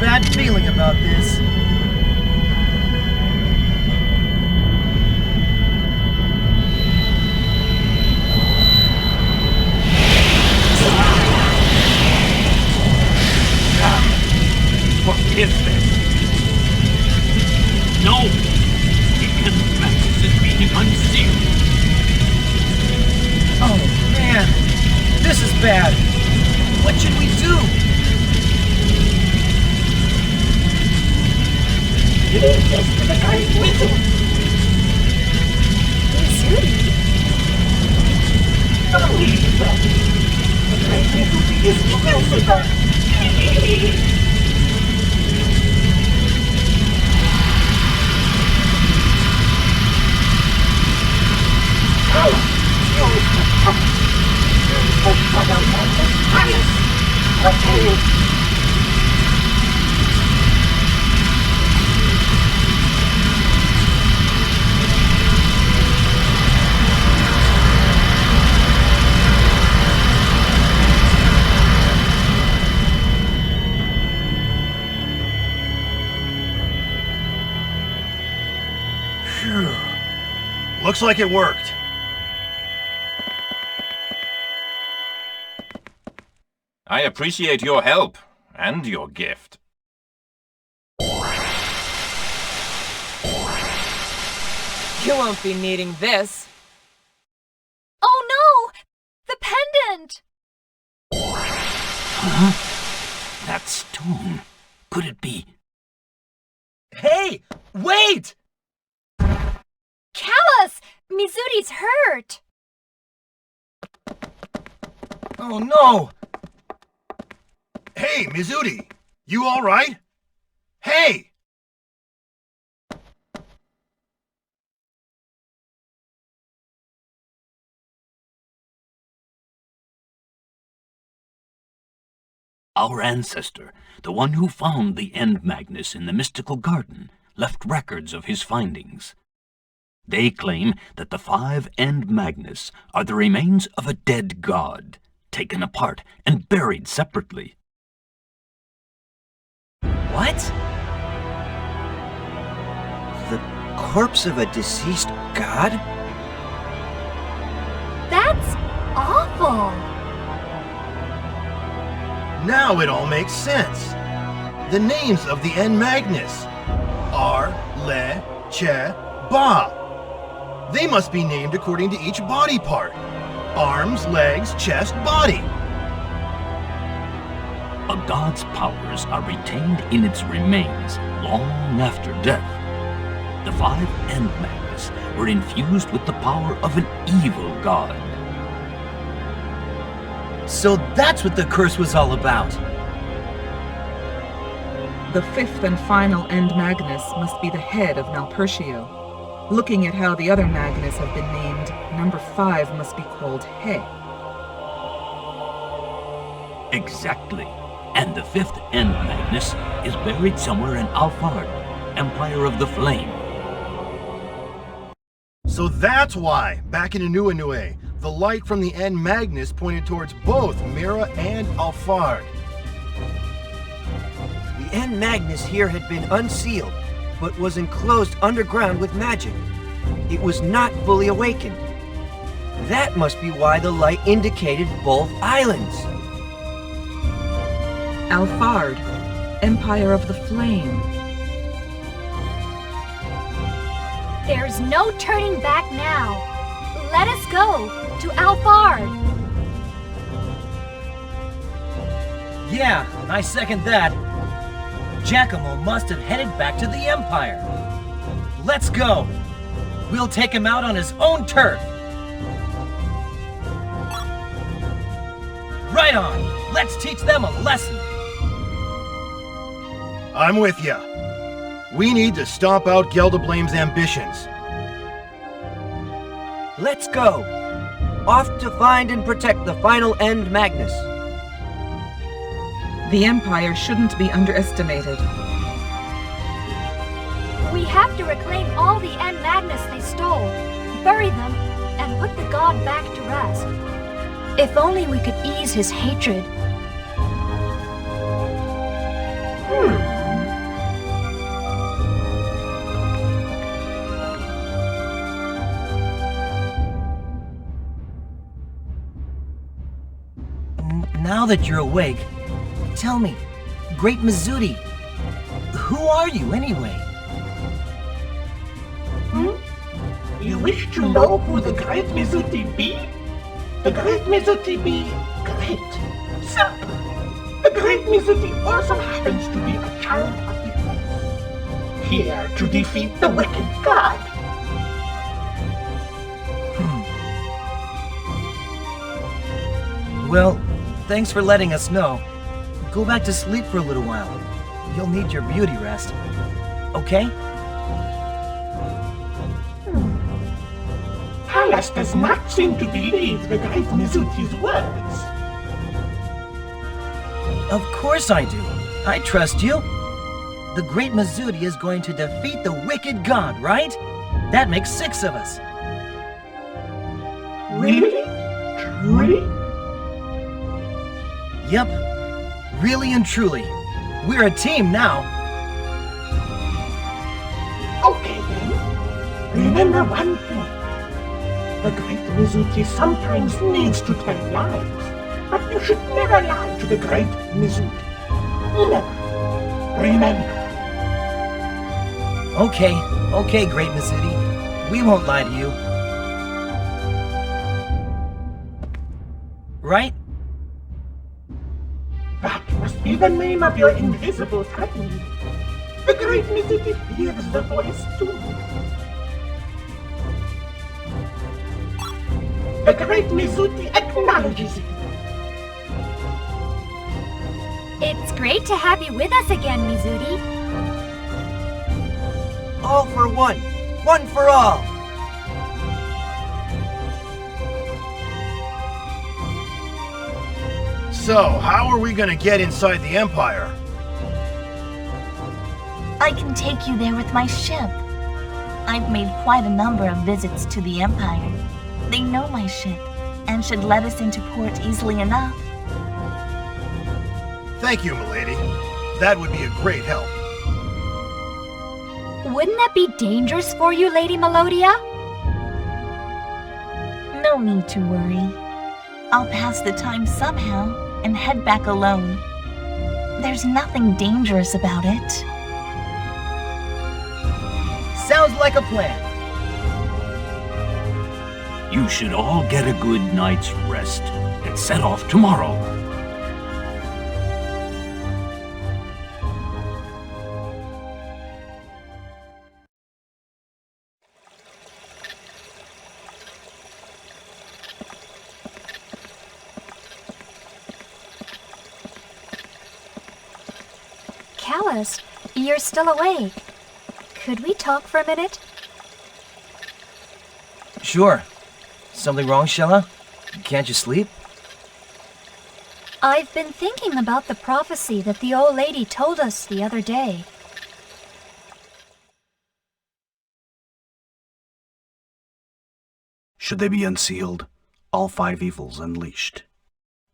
bad feeling about this. What is this? No! The end magnus is being unsealed! Oh, man. This is bad. What should we do? Leave this to the great wizard! Wizard? Don't leave them! The great wizard is invincible! Phew. Looks like it worked. I appreciate your help and your gift. You won't be needing this. Oh no! The pendant! Huh? That stone. Could it be? Hey! Wait! Callus! Mizuti's hurt! Oh no! Hey, Mizuti! You alright? Hey! Our ancestor, the one who found the End Magnus in the mystical garden, left records of his findings. They claim that the 5 End Magnus are the remains of a dead god, taken apart and buried separately. What? The corpse of a deceased god? That's awful! Now it all makes sense. The names of the End Magnus. Ar, Le, Che, Ba. They must be named according to each body part. Arms, legs, chest, body. A god's powers are retained in its remains long after death. The 5 End Magnus were infused with the power of an evil god. So that's what the curse was all about. The 5th and final End Magnus must be the head of Malpertio. Looking at how the other Magnus have been named, number 5 must be called He. Exactly. And the 5th End Magnus is buried somewhere in Alfard, Empire of the Flame. So that's why, back in Anuenue, the light from the End Magnus pointed towards both Mira and Alfard. The End Magnus here had been unsealed, but was enclosed underground with magic. It was not fully awakened. That must be why the light indicated both islands. Alfard, Empire of the Flame. There's no turning back now. Let us go to Alfard. Yeah, I second that. Giacomo must have headed back to the Empire. Let's go. We'll take him out on his own turf. Right on. Let's teach them a lesson. I'm with ya. We need to stomp out Geldablame's ambitions. Let's go. Off to find and protect the final End Magnus. The Empire shouldn't be underestimated. We have to reclaim all the End Magnus they stole, bury them, and put the god back to rest. If only we could ease his hatred. Now that you're awake, tell me, Great Mizuti, who are you anyway? You wish to know who the Great Mizuti be? The Great Mizuti be great. Simple. The Great Mizuti also happens to be a child of the earth, here to defeat the wicked god. Well, thanks for letting us know. Go back to sleep for a little while. You'll need your beauty rest. Okay? Pallas does not seem to believe the Great Mizuti's words. Of course I do. I trust you. The Great Mizuti is going to defeat the wicked god, right? That makes 6 of us. Really? Truly? Yep. Really and truly. We're a team now. Okay then. Remember one thing. The Great Mizuti sometimes needs to tell lies, but you should never lie to the Great Mizuti. Never. Remember. Okay, Great Mizuti. We won't lie to you. Right? That must be the name of your invisible friend. The Great Mizuti hears the voice too. The Great Mizuti acknowledges you. It's great to have you with us again, Mizuti. All for one. One for all. So, how are we gonna get inside the Empire? I can take you there with my ship. I've made quite a number of visits to the Empire. They know my ship, and should let us into port easily enough. Thank you, milady. That would be a great help. Wouldn't that be dangerous for you, Lady Melodia? No need to worry. I'll pass the time somehow and head back alone. There's nothing dangerous about it. Sounds like a plan. You should all get a good night's rest and set off tomorrow. Callus, you're still awake. Could we talk for a minute? Sure. Something wrong, Shella? Can't you sleep? I've been thinking about the prophecy that the old lady told us the other day. Should they be unsealed, all 5 evils unleashed,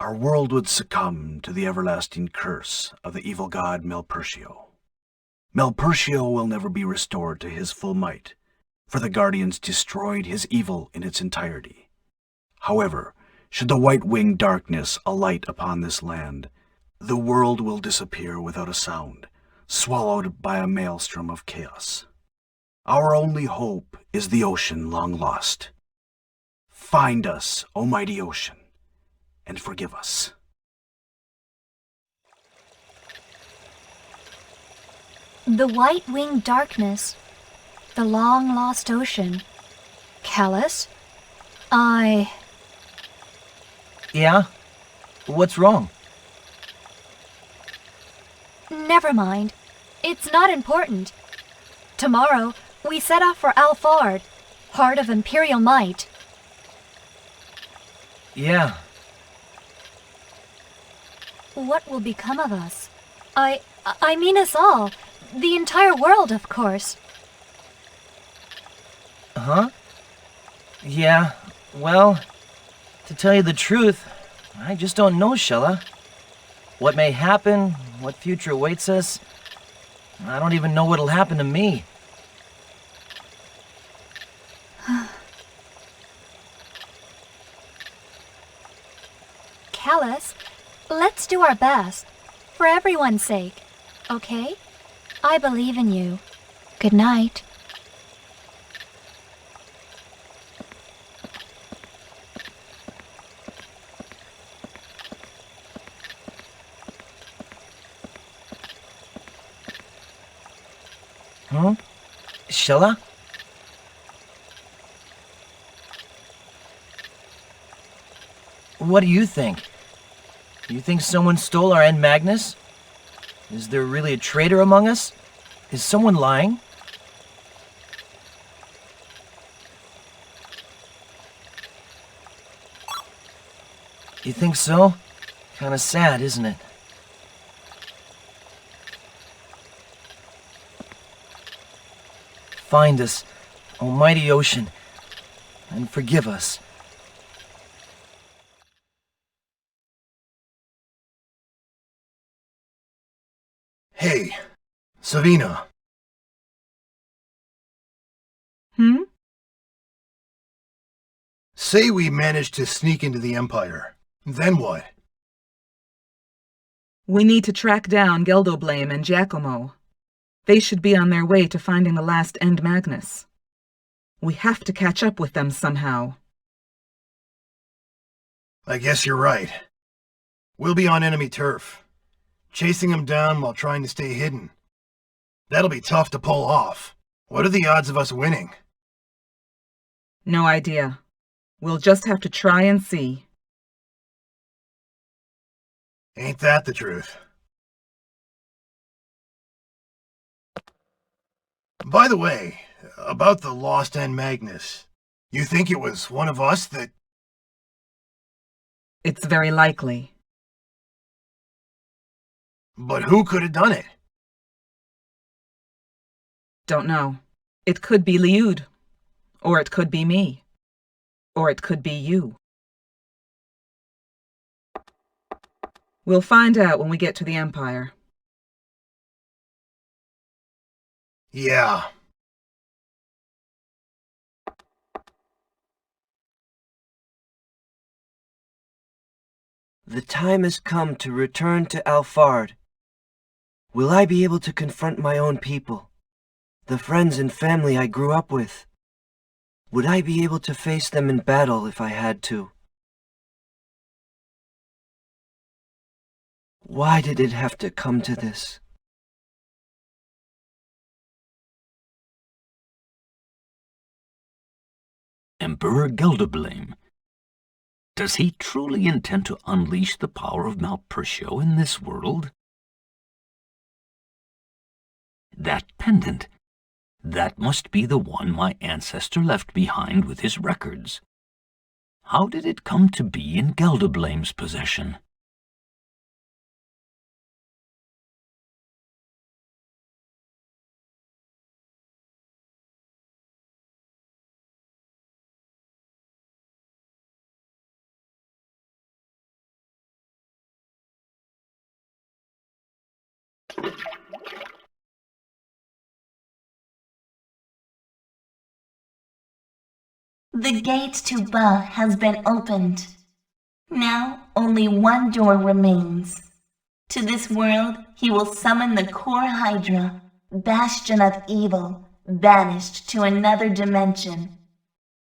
our world would succumb to the everlasting curse of the evil god Melpertio. Melpertio will never be restored to his full might, for the Guardians destroyed his evil in its entirety. However, should the white-winged darkness alight upon this land, the world will disappear without a sound, swallowed by a maelstrom of chaos. Our only hope is the ocean long lost. Find us, O mighty ocean, and forgive us. The white-winged darkness. The long-lost ocean. Callus? Yeah? What's wrong? Never mind. It's not important. Tomorrow, we set off for Alfard, heart of Imperial might. Yeah. What will become of us? I mean us all. The entire world, of course. Huh? Yeah, well, to tell you the truth, I just don't know, Shella. What may happen, what future awaits us, I don't even know what'll happen to me. callous. Let's do our best. For everyone's sake. Okay? I believe in you. Good night. Huh? Sheila? What do you think? You think someone stole our End Magnus? Is there really a traitor among us? Is someone lying? You think so? Kinda sad, isn't it? Find us, almighty ocean, and forgive us. Hey, Savina. Say we managed to sneak into the Empire. Then what? We need to track down Geldoblame and Giacomo. They should be on their way to finding the last End Magnus. We have to catch up with them somehow. I guess you're right. We'll be on enemy turf, chasing them down while trying to stay hidden. That'll be tough to pull off. What are the odds of us winning? No idea. We'll just have to try and see. Ain't that the truth? By the way, about the lost End Magnus, you think it was one of us that... It's very likely. But who could have done it? Don't know. It could be Liud. Or it could be me. Or it could be you. We'll find out when we get to the Empire. Yeah. The time has come to return to Alfard. Will I be able to confront my own people, the friends and family I grew up with? Would I be able to face them in battle if I had to? Why did it have to come to this? Emperor Geldoblame. Does he truly intend to unleash the power of Malpertio in this world? That pendant. That must be the one my ancestor left behind with his records. How did it come to be in Geldoblame's possession? The gate to Ba has been opened. Now only one door remains. To this world he will summon the core Hydra, bastion of evil, banished to another dimension,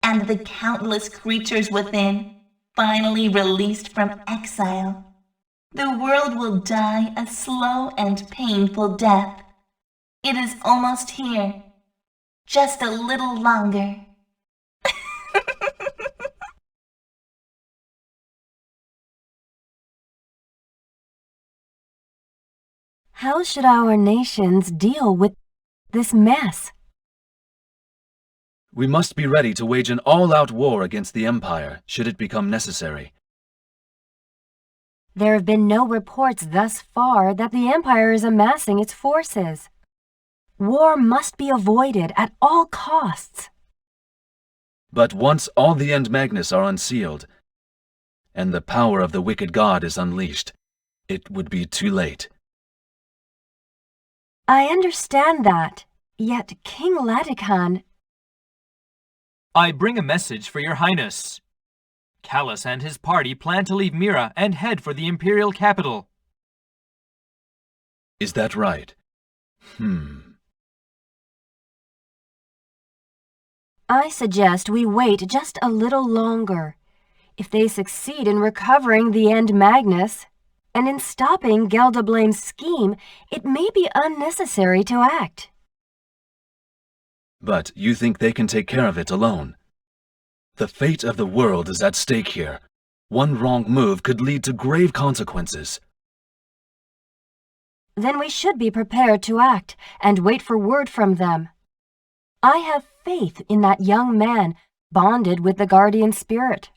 and the countless creatures within, finally released from exile. The world will die a slow and painful death. It is almost here. Just a little longer. How should our nations deal with this mess? We must be ready to wage an all-out war against the Empire, should it become necessary. There have been no reports thus far that the Empire is amassing its forces. War must be avoided at all costs. But once all the End Magnus are unsealed, and the power of the wicked god is unleashed, it would be too late. I understand that, yet King Latican... I bring a message for your highness. Callus and his party plan to leave Mira and head for the Imperial capital. Is that right? I suggest we wait just a little longer. If they succeed in recovering the End Magnus, and in stopping Geldablame's scheme, it may be unnecessary to act. But you think they can take care of it alone? The fate of the world is at stake here. One wrong move could lead to grave consequences. Then we should be prepared to act and wait for word from them. I have faith in that young man, bonded with the guardian spirit.